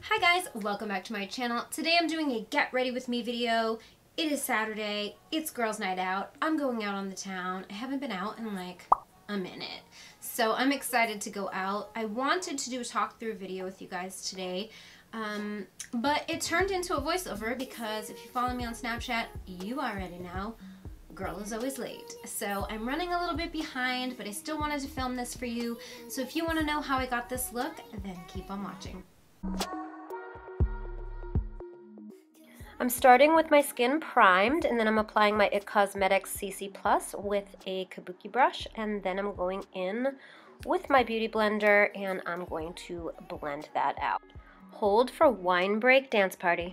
Hi guys, welcome back to my channel. Today I'm doing a get ready with me video. It is Saturday, it's girls night out. I'm going out on the town. I haven't been out in like a minute. So I'm excited to go out. I wanted to do a talk through video with you guys today. But it turned into a voiceover because if you follow me on Snapchat, you already know. Girl is always late. So I'm running a little bit behind, but I still wanted to film this for you. So if you want to know how I got this look, then keep on watching. I'm starting with my skin primed, and then I'm applying my IT Cosmetics CC Plus with a kabuki brush, and then I'm going in with my beauty blender and I'm going to blend that out. Hold for wine break dance party.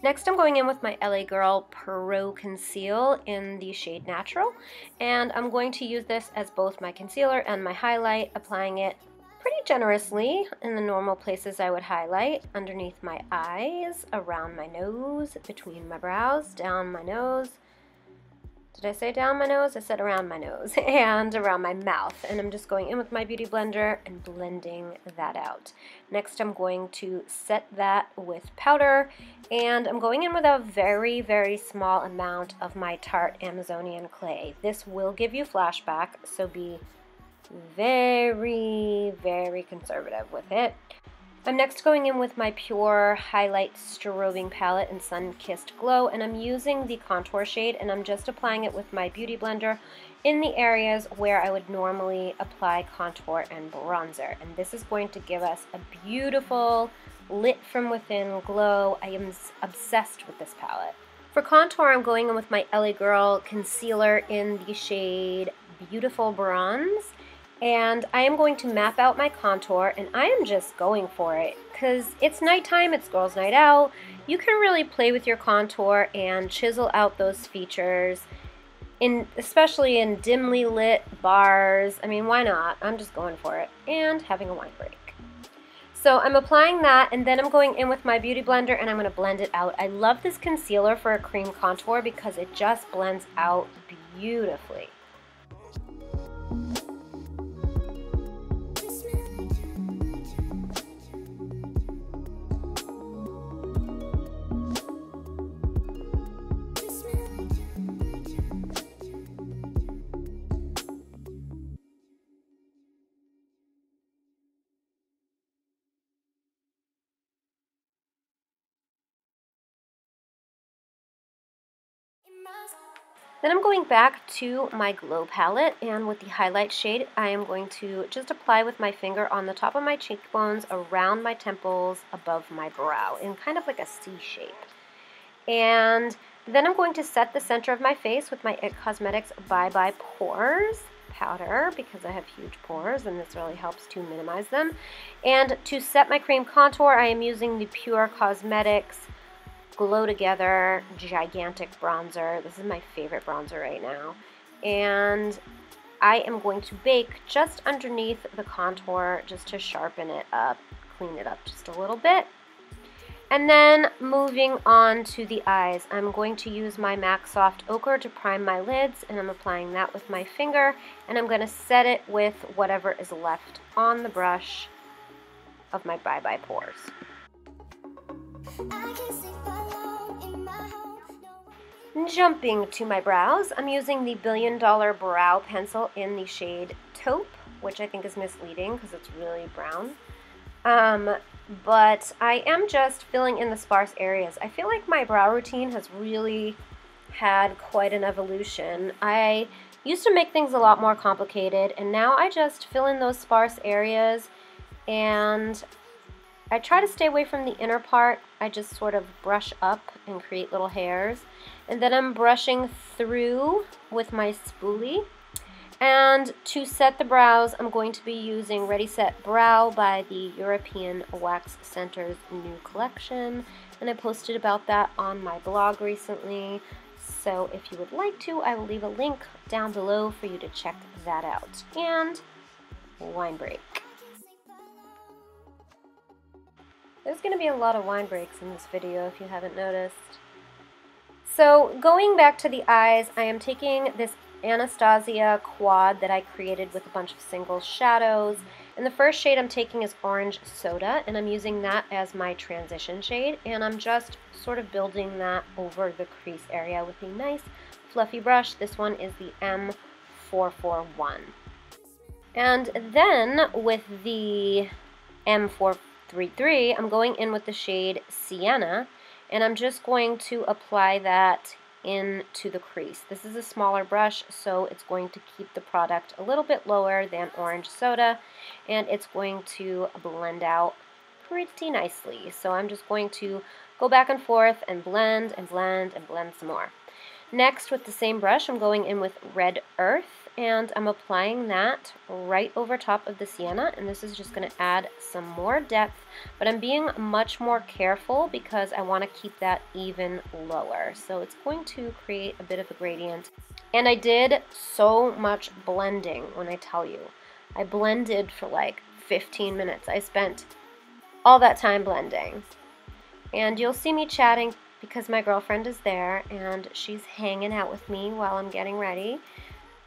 Next, I'm going in with my LA Girl Pro Conceal in the shade Natural, and I'm going to use this as both my concealer and my highlight, applying it pretty generously in the normal places I would highlight: underneath my eyes, around my nose, between my brows, down my nose. Did I say down my nose? I said around my nose, and around my mouth. And I'm just going in with my beauty blender and blending that out. Next, I'm going to set that with powder, and I'm going in with a very, very small amount of my Tarte Amazonian clay. This will give you flashback, so be very, very conservative with it. I'm next going in with my Pure Highlight Strobing Palette in Sun Kissed Glow, and I'm using the contour shade, and I'm just applying it with my beauty blender in the areas where I would normally apply contour and bronzer. And this is going to give us a beautiful lit from within glow. I am obsessed with this palette. For contour, I'm going in with my LA Girl concealer in the shade Beautiful Bronze. And I am going to map out my contour, and I am just going for it because it's nighttime, it's girls' night out. You can really play with your contour and chisel out those features, especially in dimly lit bars. I mean, why not? I'm just going for it and having a wine break. So I'm applying that, and then I'm going in with my beauty blender and I'm going to blend it out. I love this concealer for a cream contour because it just blends out beautifully. Then I'm going back to my Glow palette, and with the highlight shade, I am going to just apply with my finger on the top of my cheekbones, around my temples, above my brow, in kind of like a C shape. And then I'm going to set the center of my face with my IT Cosmetics Bye Bye Pores powder, because I have huge pores, and this really helps to minimize them. And to set my cream contour, I am using the Pure Cosmetics Glow Together Gigantic Bronzer. This is my favorite bronzer right now. And I am going to bake just underneath the contour just to sharpen it up, clean it up just a little bit. And then moving on to the eyes, I'm going to use my MAC Soft Ocher to prime my lids, and I'm applying that with my finger, and I'm going to set it with whatever is left on the brush of my Bye Bye Pores. Jumping to my brows, I'm using the $1 Billion Brow Pencil in the shade Taupe, which I think is misleading because it's really brown. But I am just filling in the sparse areas. I feel like my brow routine has really had quite an evolution. I used to make things a lot more complicated, and now I just fill in those sparse areas, and I try to stay away from the inner part. I just sort of brush up and create little hairs. And then I'm brushing through with my spoolie. And to set the brows, I'm going to be using Ready Set Brow by the European Wax Center's new collection. And I posted about that on my blog recently. So if you would like to, I will leave a link down below for you to check that out. And wine break. There's going to be a lot of wine breaks in this video if you haven't noticed. So going back to the eyes, I am taking this Anastasia quad that I created with a bunch of single shadows. And the first shade I'm taking is Orange Soda, and I'm using that as my transition shade, and I'm just sort of building that over the crease area with a nice fluffy brush. This one is the M441. And then with the M433, I'm going in with the shade Sienna, and I'm just going to apply that into the crease. This is a smaller brush, so it's going to keep the product a little bit lower than Orange Soda, and it's going to blend out pretty nicely. So I'm just going to go back and forth and blend and blend and blend some more. Next, with the same brush, I'm going in with Red Earth, and I'm applying that right over top of the sienna, and this is just going to add some more depth, but I'm being much more careful because I want to keep that even lower. So it's going to create a bit of a gradient. And I did so much blending when I tell you. I blended for like 15 minutes. I spent all that time blending. And you'll see me chatting because my girlfriend is there and she's hanging out with me while I'm getting ready.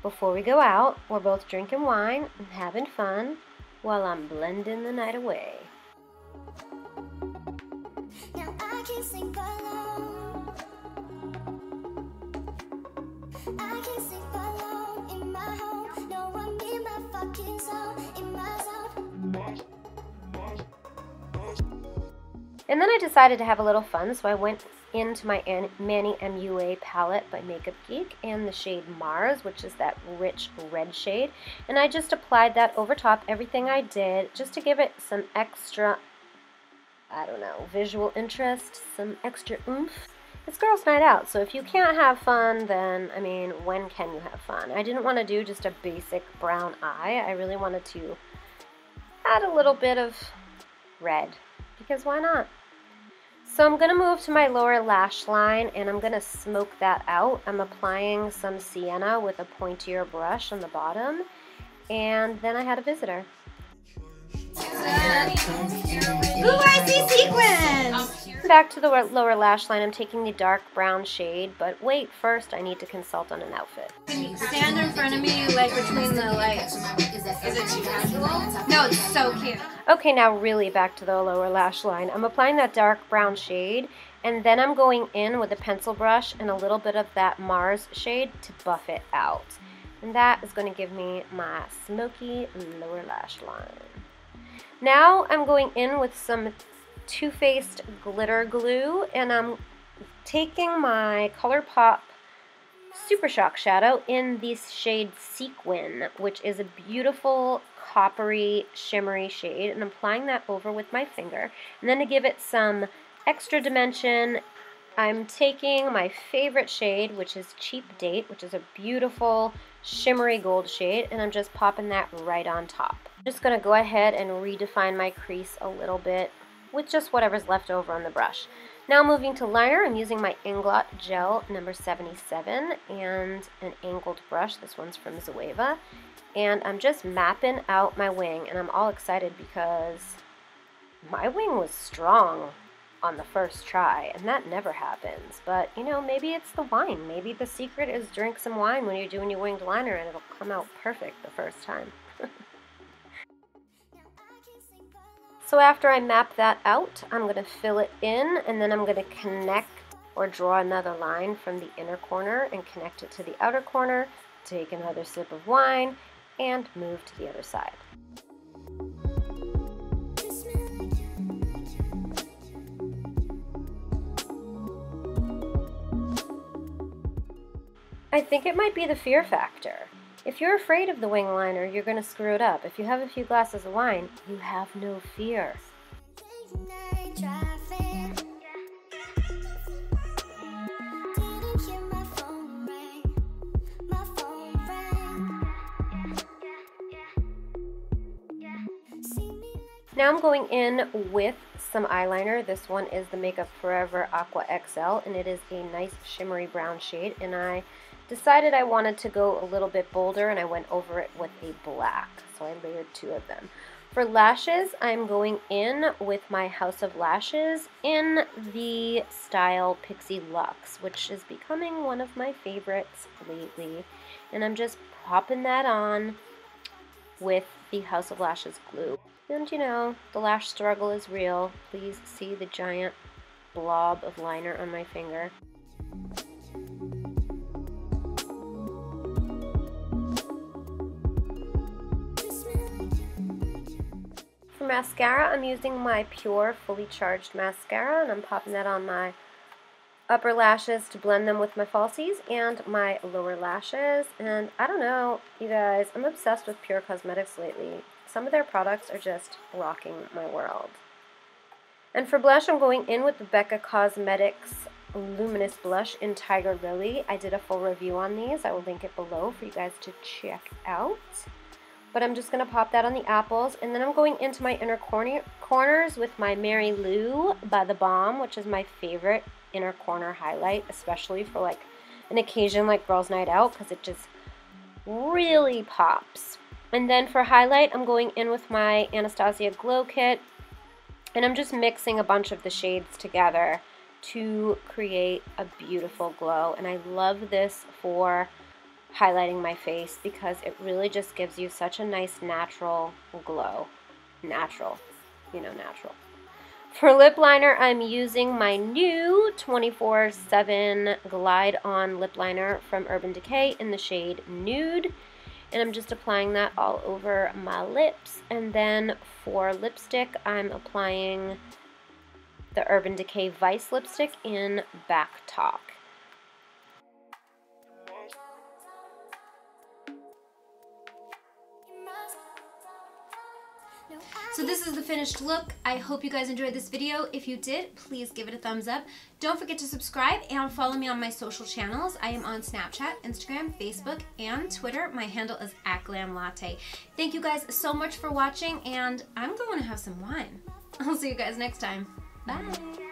Before we go out, we're both drinking wine and having fun while I'm blending the night away. Now I can sing alone. I can sing alone in my home. No, I'm in my fucking zone, in my zone. And then I decided to have a little fun, so I went into my Manny MUA palette by Makeup Geek and the shade Mars, which is that rich red shade. And I just applied that over top everything I did just to give it some extra, I don't know, visual interest, some extra oomph. It's girls' night out, so if you can't have fun, then, I mean, when can you have fun? I didn't want to do just a basic brown eye. I really wanted to add a little bit of red, because why not? So I'm going to move to my lower lash line and I'm going to smoke that out. I'm applying some sienna with a pointier brush on the bottom, and then I had a visitor. Ooh, I see sequins! Back to the lower lash line, I'm taking the dark brown shade, but wait, first I need to consult on an outfit. Can you stand in front of me, like between the lights? Is it too casual? No, it's so cute. Okay, now really back to the lower lash line. I'm applying that dark brown shade, and then I'm going in with a pencil brush and a little bit of that Mars shade to buff it out. And that is going to give me my smoky lower lash line. Now I'm going in with some Too Faced glitter glue, and I'm taking my Colourpop Super Shock shadow in the shade Sequin, which is a beautiful coppery shimmery shade, and I'm applying that over with my finger. And then to give it some extra dimension, I'm taking my favorite shade, which is Cheap Date, which is a beautiful shimmery gold shade, and I'm just popping that right on top. I'm just going to go ahead and redefine my crease a little bit with just whatever's left over on the brush. Now moving to liner, I'm using my Inglot Gel number 77 and an angled brush. This one's from Zoeva. And I'm just mapping out my wing, and I'm all excited because my wing was strong on the first try, and that never happens. But, you know, maybe it's the wine. Maybe the secret is drink some wine when you're doing your winged liner, and it'll come out perfect the first time. So after I map that out, I'm going to fill it in, and then I'm going to connect or draw another line from the inner corner and connect it to the outer corner, take another sip of wine, and move to the other side. I think it might be the fear factor. If you're afraid of the wing liner, you're going to screw it up. If you have a few glasses of wine, you have no fear. Now I'm going in with some eyeliner. This one is the Makeup Forever Aqua XL, and it is a nice shimmery brown shade, and I decided I wanted to go a little bit bolder, and I went over it with a black, so I layered two of them. For lashes, I'm going in with my House of Lashes in the style Pixie Luxe, which is becoming one of my favorites lately. And I'm just popping that on with the House of Lashes glue. And you know, the lash struggle is real. Please see the giant blob of liner on my finger. For mascara, I'm using my Pure Fully Charged Mascara, and I'm popping that on my upper lashes to blend them with my falsies and my lower lashes. And I don't know, you guys, I'm obsessed with Pure Cosmetics lately. Some of their products are just rocking my world. And for blush, I'm going in with the Becca Cosmetics Luminous Blush in Tiger Lily. I did a full review on these. I will link it below for you guys to check out. But I'm just going to pop that on the apples, and then I'm going into my inner corners with my Mary Lou by The Balm, which is my favorite inner corner highlight, especially for like an occasion like Girls Night Out, because it just really pops. And then for highlight, I'm going in with my Anastasia Glow Kit, and I'm just mixing a bunch of the shades together to create a beautiful glow. And I love this for highlighting my face because it really just gives you such a nice natural glow. Natural, you know, natural. For lip liner, I'm using my new 24/7 Glide On lip liner from Urban Decay in the shade Nude. And I'm just applying that all over my lips. And then for lipstick, I'm applying the Urban Decay Vice lipstick in Backtalk. So this is the finished look. I hope you guys enjoyed this video. If you did, please give it a thumbs up. Don't forget to subscribe and follow me on my social channels. I am on Snapchat, Instagram, Facebook, and Twitter. My handle is @GlamLatte. Thank you guys so much for watching, and I'm going to have some wine. I'll see you guys next time. Bye.